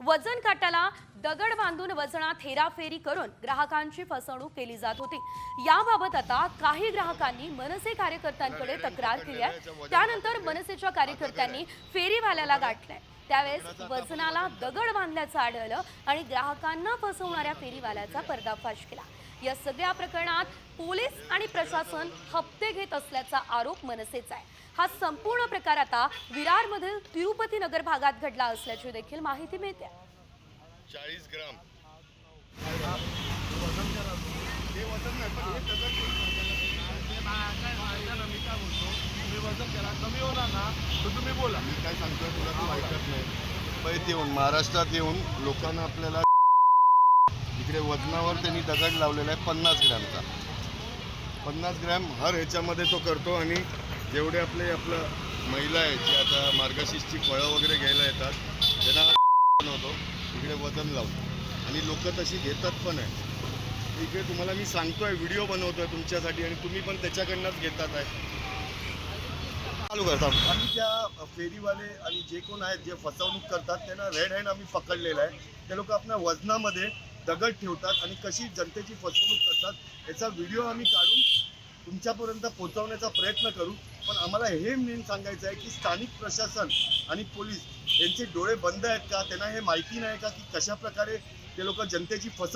वजन काट्याला दगड बांधून वजनात हेराफेरी करून ग्राहकांची फसवणूक केली जात होती। याबाबत आता काही ग्राहकांनी मनसे कार्यकर्त्यांकडे तक्रार केली आहे। त्यानंतर मनसेच्या कार्यकर्त्यांनी फेरीवाल्याला गाठलंय। त्यावेळेस वजनाला दगड बांधल्याचं आढळलं आणि ग्राहकांना फसवणाऱ्या फेरीवाल्याचा पर्दाफाश केला। या सगळ्या प्रकरणात पोलीस आणि प्रशासन हप्ते घेत असल्याचा आरोप मनसेचा आहे। हा संपूर्ण प्रकार आता विरारमधील तिरुपती नगर भागात घडला असल्याची देखील माहिती मिळते। 40 ग्राम कमी होणार ना तर तुम्ही बोला। मी काय सांगतोय तुला तू ऐकत नाही। पैसे येऊन महाराष्ट्रात येऊन लोकांना आपल्याला इकडे वजनावर त्यांनी दगड लावलेला आहे 50 ग्रॅमचा। 50 ग्रॅम हर ह्याच्यामध्ये तो करतो आणि जेवढे आपलं महिला आहेत जे आता मार्गशीर्षची फळं वगैरे घ्यायला येतात त्यांना बनवतो इकडे वजन लावतो आणि लोक तशी घेतात पण आहे। इकडे तुम्हाला मी सांगतोय व्हिडिओ बनवतोय तुमच्यासाठी आणि तुम्ही पण त्याच्याकडनंच घेतात आहे चालू करतात। आणि त्या फेरीवाले आणि जे कोण आहेत जे फसवणूक करतात त्यांना रेड हँड आम्ही पकडलेलं आहे। ते लोक आपल्या वजनामध्ये दगड ठेवतात आणि कशी जनतेची फसवणूक करतात याचा व्हिडिओ आम्ही काढून तुमच्यापर्यंत पोहोचवण्याचा प्रयत्न करू। पण आम्हाला हे मेन सांगायचं आहे की स्थानिक प्रशासन आणि पोलीस यांचे डोळे बंद आहेत का? त्यांना हे माहिती नाही का की कशा प्रकारे ते लोक जनतेची फसवणूक